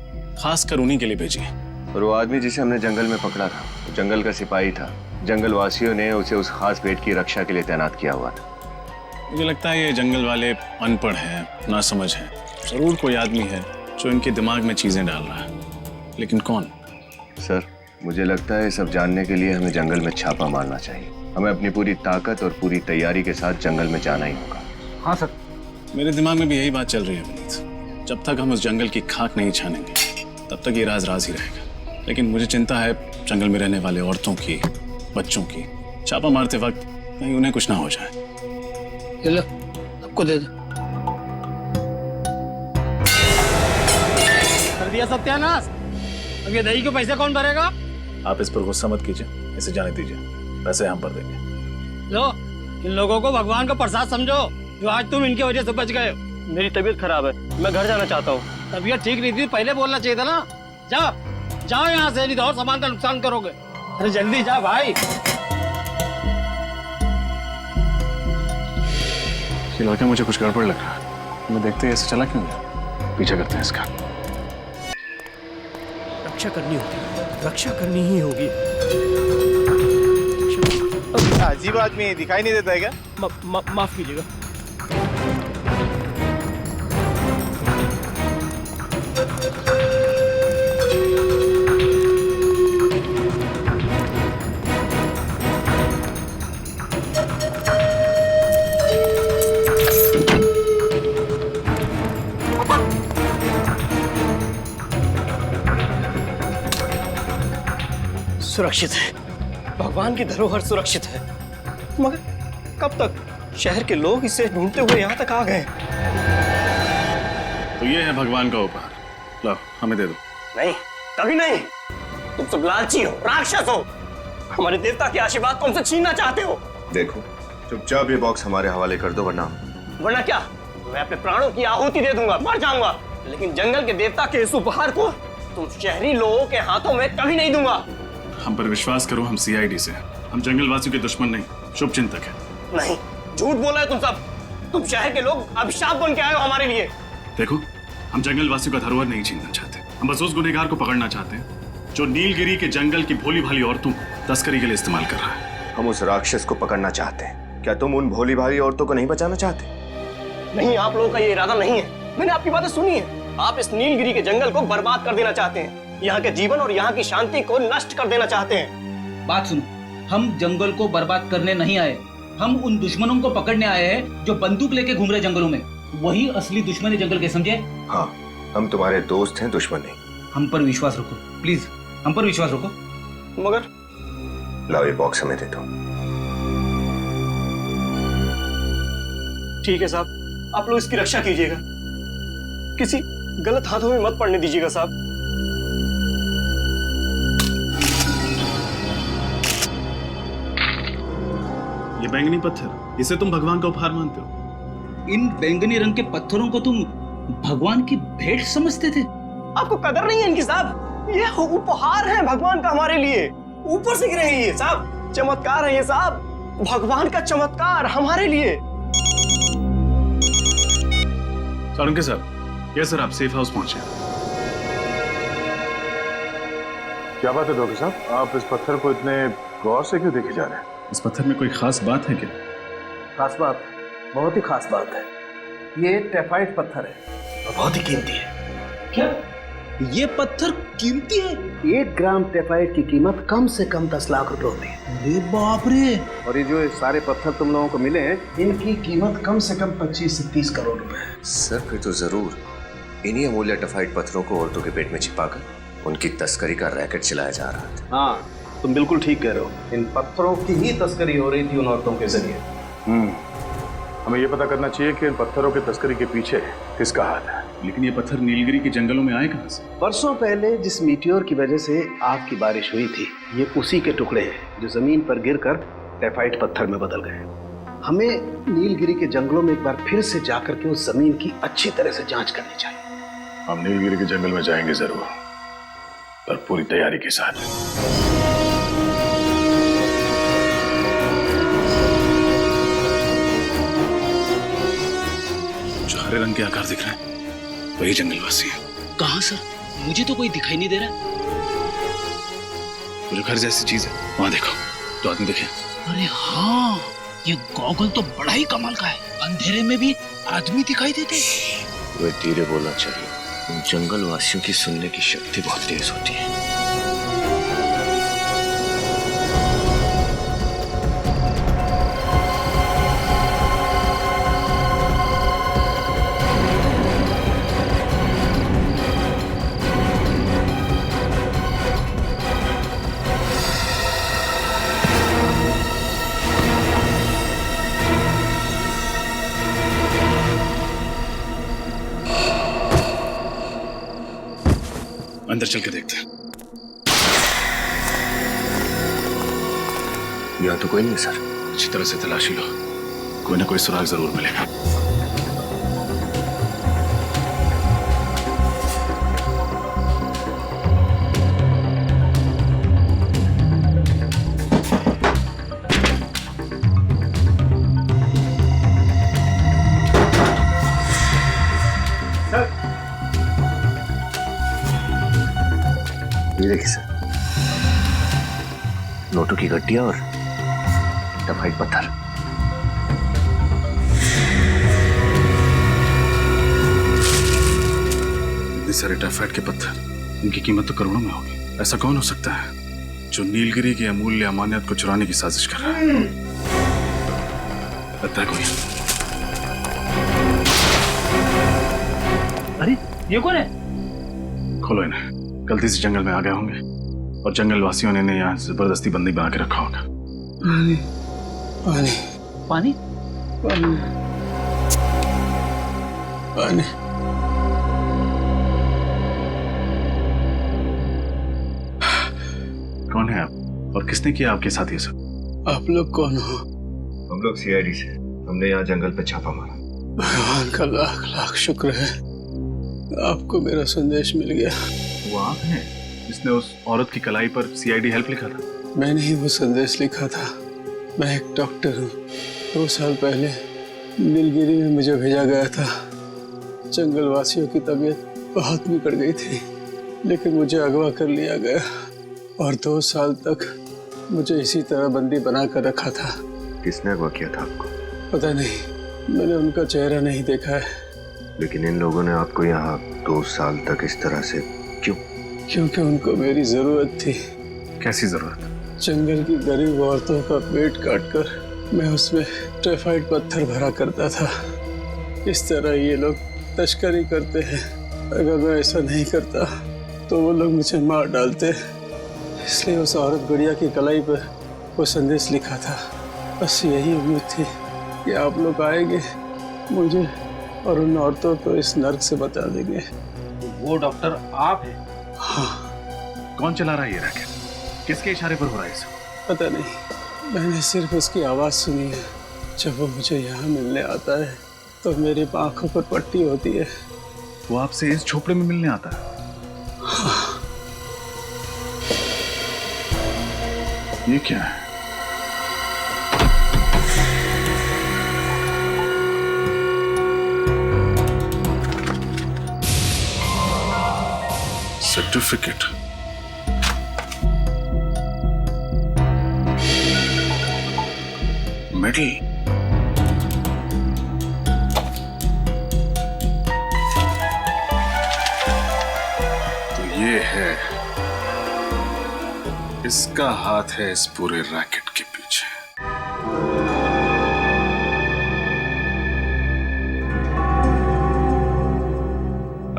खासकर उन्हीं के लिए भेजी है। और वो आदमी जिसे हमने जंगल में पकड़ा था वो जंगल का सिपाही था। जंगल वासियों ने उसे उस खास पेट की रक्षा के लिए तैनात किया हुआ था। मुझे लगता है ये जंगल वाले अनपढ़ हैं, नासमझ हैं। जरूर कोई आदमी है जो इनके दिमाग में चीजें डाल रहा है, लेकिन कौन? सर, मुझे लगता है सब जानने के लिए हमें जंगल में छापा मारना चाहिए। हमें अपनी पूरी ताकत और पूरी तैयारी के साथ जंगल में जाना ही होगा। हाँ सर। मेरे दिमाग में भी यही बात चल रही है विनीत। जब तक हम उस जंगल की खाक नहीं छानेंगे तब तक ये राज राज ही रहेगा। लेकिन मुझे चिंता है जंगल में रहने वाले औरतों की, बच्चों की। छापा मारते वक्त कहीं उन्हें कुछ ना हो जाए। ये लो, आपको दे दो। कर दिया सत्यानाश। अब ये दही के पैसे कौन भरेगा? आप इस पर गुस्सा मत कीजिए, इसे जाने दीजिए। पैसे हम भर देंगे। लो, इन लोगों को भगवान का प्रसाद समझो जो आज तुम इनकी वजह से बच गए। मेरी तबीयत खराब है, मैं घर जाना चाहता हूँ। तबीयत ठीक नहीं थी, पहले बोलना चाहिए था ना। जाओ यहाँ से, नहीं तो और सामान का नुकसान करोगे। अरे जल्दी जा भाई। ये लड़का मुझे कुछ गड़बड़ लग रहा है। मैं देखते ही ऐसे चला क्यों गया? पीछा करते हैं इसका। रक्षा करनी होगी, रक्षा करनी ही होगी। अजीब आदमी दिखाई नहीं देता है क्या? माफ कीजिएगा। सुरक्षित है, भगवान की धरोहर सुरक्षित है। मगर कब तक? शहर के लोग इसे ढूंढते हुए यहाँ तक आ गए। तो ये है भगवान का उपहार, लो हमें दे दो। नहीं, कभी नहीं। तुम सब लालची हो, राक्षस हो। हमारे देवता के आशीर्वाद तुमसे छीनना चाहते हो। देखो, चुपचाप ये बॉक्स हमारे हवाले कर दो, वरना क्या? मैं अपने प्राणों की आहुति दे दूंगा, मर जाऊंगा, लेकिन जंगल के देवता के इस उपहार को तुम शहरी लोगों के हाथों में कभी नहीं दूंगा। हम पर विश्वास करो, हम सीआईडी से, हम जंगल वासियों के दुश्मन नहीं, शुभ चिंतक है। नहीं, झूठ बोला है तुम सब। तुम शहर के लोग अभिशाप बन के आए हो हमारे लिए। देखो, हम जंगल वासियों का धरोहर नहीं छीनना चाहते। हम बस उस गुनहगार को पकड़ना चाहते हैं जो नीलगिरी के जंगल की भोली भाली औरतों को तस्करी के लिए इस्तेमाल कर रहा है। हम उस राक्षस को पकड़ना चाहते हैं। क्या तुम उन भोली भाली औरतों को नहीं बचाना चाहते? नहीं, आप लोगों का ये इरादा नहीं है। मैंने आपकी बातें सुनी है। आप इस नीलगिरी के जंगल को बर्बाद कर देना चाहते हैं, यहाँ के जीवन और यहाँ की शांति को नष्ट कर देना चाहते हैं। बात सुनो, हम जंगल को बर्बाद करने नहीं आए, हम उन दुश्मनों को पकड़ने आए हैं जो बंदूक लेके घूम रहे जंगलों में। वही असली दुश्मन है जंगल के, समझे? हाँ, हम तुम्हारे दोस्त हैं, दुश्मन नहीं। हम पर विश्वास रखो प्लीज, हम पर विश्वास रखो। मगर लाओ ये बॉक्स हमें दे दो। ठीक है साहब, आप लोग इसकी रक्षा कीजिएगा, किसी गलत हाथों में मत पड़ने दीजिएगा साहब। ये बैंगनी पत्थर, इसे तुम भगवान का उपहार मानते हो? इन बैंगनी रंग के पत्थरों को तुम भगवान की भेंट समझते थे? आपको कदर नहीं है इनकी साहब। ये उपहार है भगवान का हमारे लिए, ऊपर से गिरे हैं ये साहब। चमत्कार है ये साहब, भगवान का चमत्कार हमारे लिए। सारंगे साहब, यस सर, आप सेफ हाउस पहुंचे। क्या बात है डॉक्टर साहब, आप इस पत्थर को इतने गौर से क्यों देखे जा रहे हैं? इस पत्थर में कोई खास बात है क्या? खास बात, बहुत ही खास बात है। ये टेफाइट पत्थर है और बहुत ही कीमती है। क्या ये पत्थर कीमती है? 1 ग्राम टेफाइट की कीमत कम से कम 10 लाख रुपए होती है। अरे बाप रे! और ये जो सारे पत्थर तुम लोगों को मिले हैं, इनकी कीमत कम से कम 25 से 30 करोड़ रुपए है। सर, फिर तो जरूर इन्हीं अमूल्य टेफाइट पत्थरों को औरतों के पेट में छिपाकर उनकी तस्करी का रैकेट चलाया जा रहा था। हाँ, तुम बिल्कुल ठीक कह रहे हो। इन पत्थरों की ही तस्करी हो रही थी उन औरतों के जरिए। हमें यह पता करना चाहिए कि इन पत्थरों की तस्करी के पीछे किसका हाथ है। लेकिन ये पत्थर नीलगिरी के जंगलों में आए कहां से? वर्षों पहले जिस मीटियोर की वजह से आग की बारिश हुई थी, ये उसी के टुकड़े हैं जो जमीन पर गिरकर टेफाइट पत्थर में बदल गए। हमें नीलगिरी के जंगलों में एक बार फिर से जाकर के उस जमीन की अच्छी तरह से जांच करनी चाहिए। हम नीलगिरी के जंगल में जाएंगे जरूर, पर पूरी तैयारी के साथ। जो हरे रंग के आकार दिख रहे हैं वही जंगलवासी है। कहाँ सर? मुझे तो कोई दिखाई नहीं दे रहा। वो जो घर जैसी चीज है वहां देखो, तो आदमी देखे। अरे हाँ, ये गॉगल तो बड़ा ही कमाल का है, अंधेरे में भी आदमी दिखाई देते। वे धीरे बोलना चाहिए, उन जंगल वासियों की सुनने की शक्ति बहुत तेज होती है। अंदर चल के देखते हैं। यहाँ तो कोई नहीं सर। अच्छी तरह से तलाशी लो, कोई ना कोई सुराग जरूर मिलेगा। ये देखिए सर, नोटों की गड्डियां और टफाइट पत्थर। इतने सारे टफाइट के पत्थर, इनकी कीमत तो करोड़ों में होगी। ऐसा कौन हो सकता है जो नीलगिरी की अमूल्य अमानियत को चुराने की साजिश कर रहा है? लगता है कोई। अरे ये कौन है? खोलो इन्हें, गलती से जंगल में आ गए होंगे और जंगल वासियों ने इन्हें यहाँ जबरदस्ती बंदी बना के रखा होगा। पानी पानी पानी पानी पानी। कौन है आप और किसने किया आपके साथ ये सब? आप लोग कौन हो? हम लोग सीआईडी से, हमने यहाँ जंगल पे छापा मारा। भगवान का लाख लाख शुक्र है, आपको मेरा संदेश मिल गया। वो आप हैं जिसने उस औरत की कलाई पर सीआईडी हेल्प लिखा था? मैंने ही वो संदेश लिखा था। मैं एक डॉक्टर हूँ। 2 साल पहले नीलगिरी में मुझे भेजा गया था। जंगल वासियों की तबीयत बहुत बिगड़ गई थी, लेकिन मुझे अगवा कर लिया गया और 2 साल तक मुझे इसी तरह बंदी बना कर रखा था। किसने अगवा किया था आपको? पता नहीं, मैंने उनका चेहरा नहीं देखा है। लेकिन इन लोगों ने आपको यहाँ 2 साल तक इस तरह से क्यों? क्योंकि उनको मेरी जरूरत थी। कैसी जरूरत? जंगल की गरीब औरतों का पेट काटकर मैं उसमें टाइफाइड पत्थर भरा करता था। इस तरह ये लोग तस्करी करते हैं। अगर मैं ऐसा नहीं करता तो वो लोग मुझे मार डालते। इसलिए उस औरत गुड़िया की कलाई पर वो संदेश लिखा था। बस यही उम्मीद थी कि आप लोग आएंगे, मुझे और उन औरतों को इस नर्क से बचा देंगे। वो डॉक्टर आप हैं? हाँ। कौन चला रहा है ये रैकेट? किसके इशारे पर हो रहा है इसे? पता नहीं, मैंने सिर्फ उसकी आवाज सुनी है। जब वो मुझे यहाँ मिलने आता है तो मेरी आंखों पर पट्टी होती है। वो आपसे इस झोपड़े में मिलने आता है? हाँ। ये क्या है? सर्टिफिकेट। मेडल। तो ये है, इसका हाथ है इस पूरे रैकेट के पीछे।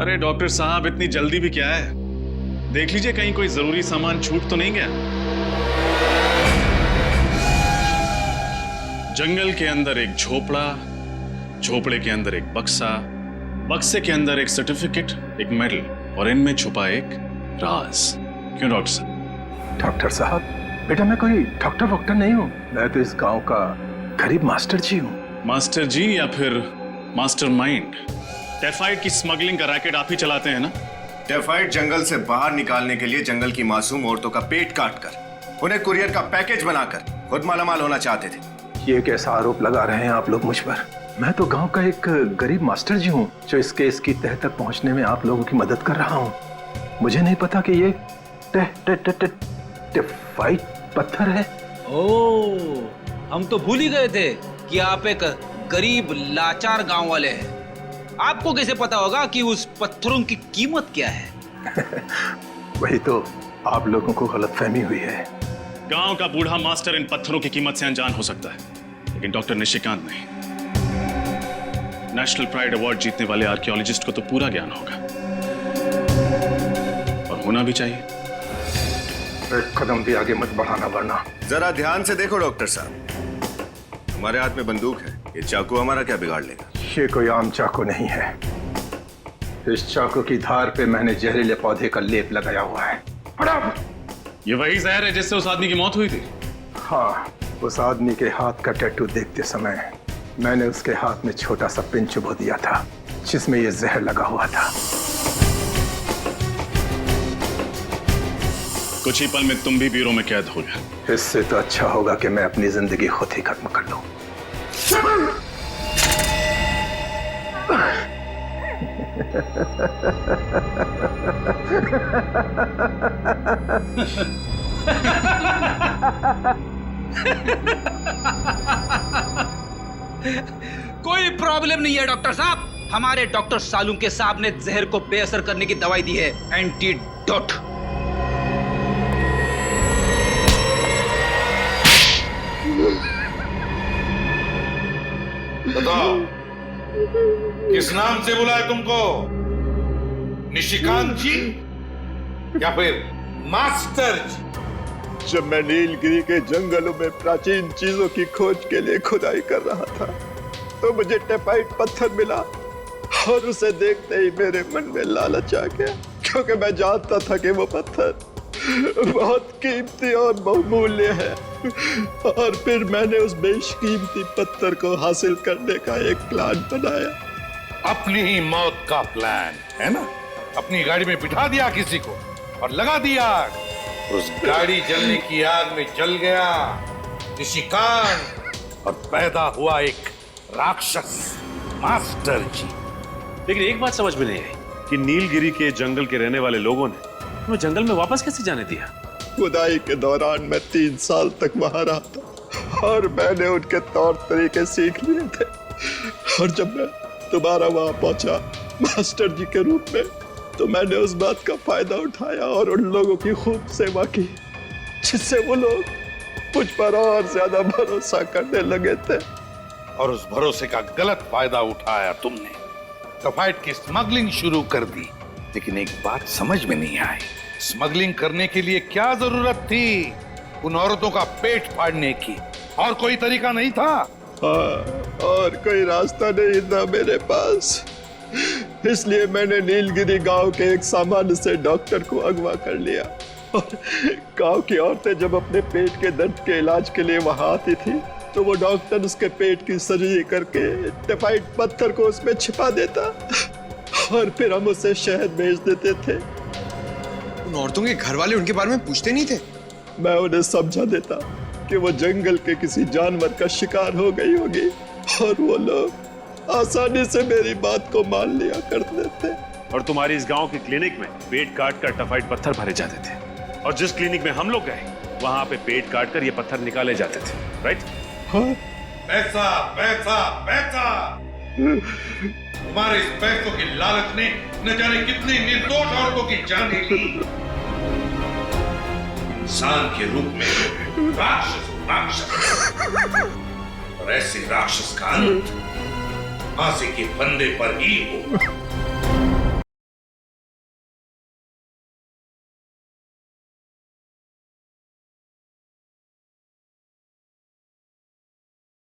अरे डॉक्टर साहब, इतनी जल्दी भी क्या है? देख लीजिए कहीं कोई जरूरी सामान छूट तो नहीं गया। जंगल के अंदर एक झोपड़ा, झोपड़े के अंदर एक बक्सा, बक्से के अंदर एक सर्टिफिकेट, एक मेडल, और इनमें छुपा एक राज। क्यों डॉक्टर साहब? डॉक्टर साहब, बेटा मैं कोई डॉक्टर वॉक्टर नहीं हूँ। मैं तो इस गांव का गरीब मास्टर जी हूँ। मास्टर जी या फिर मास्टर माइंड? टाइफाइड की स्मगलिंग का रैकेट आप ही चलाते हैं ना? टाइफाइड जंगल से बाहर निकालने के लिए जंगल की मासूम औरतों का पेट काटकर उन्हें कुरियर का पैकेज बनाकर खुद मालामाल होना चाहते थे। ये कैसा आरोप लगा रहे हैं आप लोग मुझ पर? मैं तो गांव का एक गरीब मास्टर जी हूँ जो इस केस की तह तक पहुंचने में आप लोगों की मदद कर रहा हूँ। मुझे नहीं पता कि ये टेफाइट पत्थर है? ओ, हम तो भूल ही गए थे कि आप एक गरीब लाचार गांव वाले हैं। आपको कैसे पता होगा कि उस पत्थरों की कीमत क्या है? वही तो आप लोगों को गलतफहमी हुई है। गांव का बूढ़ा मास्टर इन पत्थरों की कीमत से अनजान हो सकता है, लेकिन डॉक्टर निशिकांत नहीं। नेशनल प्राइड अवार्ड जीतने वाले आर्कियोलॉजिस्ट को तो पूरा ज्ञान होगा, और होना भी चाहिए। एक कदम भी आगे मत बढ़ाना वरना। जरा ध्यान से देखो डॉक्टर साहब, हमारे हाथ में बंदूक है, ये चाकू हमारा क्या बिगाड़ लेगा? ये कोई आम चाकू नहीं है। इस चाकू की धार पे मैंने जहरीले पौधे का लेप लगाया हुआ है। ये वही जहर है जिससे उस आदमी की मौत हुई थी? हाँ, उस आदमी के हाथ का टैटू देखते समय मैंने उसके हाथ में छोटा सा पिन चुभो दिया था जिसमें ये जहर लगा हुआ था। कुछ ही पल में तुम भी ब्यूरो में कैद हो गए। इससे तो अच्छा होगा कि मैं अपनी जिंदगी खुद ही खत्म कर लूं। कोई प्रॉब्लम नहीं है डॉक्टर साहब। हमारे डॉक्टर सालुंके साहब ने जहर को बेअसर करने की दवाई दी है, एंटीडोट। बताओ, किस नाम से बुलाए तुमको? निशिकांत जी या फिर मास्टर जी? जब मैं नीलगिरी के जंगलों में प्राचीन चीजों की खोज के लिए खुदाई कर रहा था तो मुझे टेफाइट पत्थर मिला और उसे देखते ही मेरे मन में लालच आ गया, क्योंकि मैं जानता था कि वो पत्थर बहुत कीमती और बहुमूल्य है। और फिर मैंने उस बेशकीमती पत्थर को हासिल करने का एक प्लान बनाया। अपनी ही मौत का प्लान है ना? अपनी गाड़ी में बिठा दिया किसी को और लगा दिया आग। उस गाड़ी जलने की आग में जल गया निशिकांत और पैदा हुआ एक राक्षस, मास्टर जी। लेकिन एक बात समझ में नहीं आई कि नीलगिरी के जंगल के रहने वाले लोगों ने तुम्हें जंगल में वापस कैसे जाने दिया? खुदाई के दौरान मैं 3 साल तक वहां रहा था और मैंने उनके तौर तरीके सीख लिए थे। और जब मैं दोबारा वहां पहुंचा मास्टर जी के रूप में, तो मैंने उस बात का फायदा उठाया और उन लोगों की खूब सेवा की, जिससे वो लोग मुझ पर और ज्यादा भरोसा करने लगे थे। और उस भरोसे का गलत फायदा उठाया तुमने, टेफाइट की स्मगलिंग शुरू कर दी। लेकिन एक बात समझ में नहीं आई, स्मगलिंग करने के लिए क्या जरूरत थी उन औरतों का पेट फाड़ने की? और कोई तरीका नहीं था? और कोई रास्ता नहीं था मेरे पास, इसलिए मैंने नीलगिरी गांव के एक सामान्य से डॉक्टर को अगवा कर लिया। और गांव की औरतें जब अपने पेट के दर्द के इलाज के लिए वहां आती थी तो वो डॉक्टर उसके पेट की सर्जरी करके टेफाइट पत्थर को उसमें छिपा देता और फिर हम उसे शहद भेज देते थे। उन औरतों के घर वाले उनके बारे में पूछते नहीं थे? मैं उन्हें समझा देता कि वो जंगल के किसी जानवर का शिकार हो गई होगी और वो लोग आसानी से मेरी बात को मान लिया करते थे। और तुम्हारी इस गांव के क्लिनिक में पेट काट कर टेफाइट पत्थर भरे जाते थे, और जिस क्लिनिक में हम लोग गए वहां पे पेट काट कर ये पत्थर निकाले जाते थे, राइट? हाँ? पैसा पैसा पैसा, तुम्हारे इस पैसों की लालच ने न जाने कितनी निर्दोष औरतों की जान ली। इंसान के रूप में राक्षस राक्षस, और ऐसे राक्षस का अंत फांसी के फंदे पर ही हो।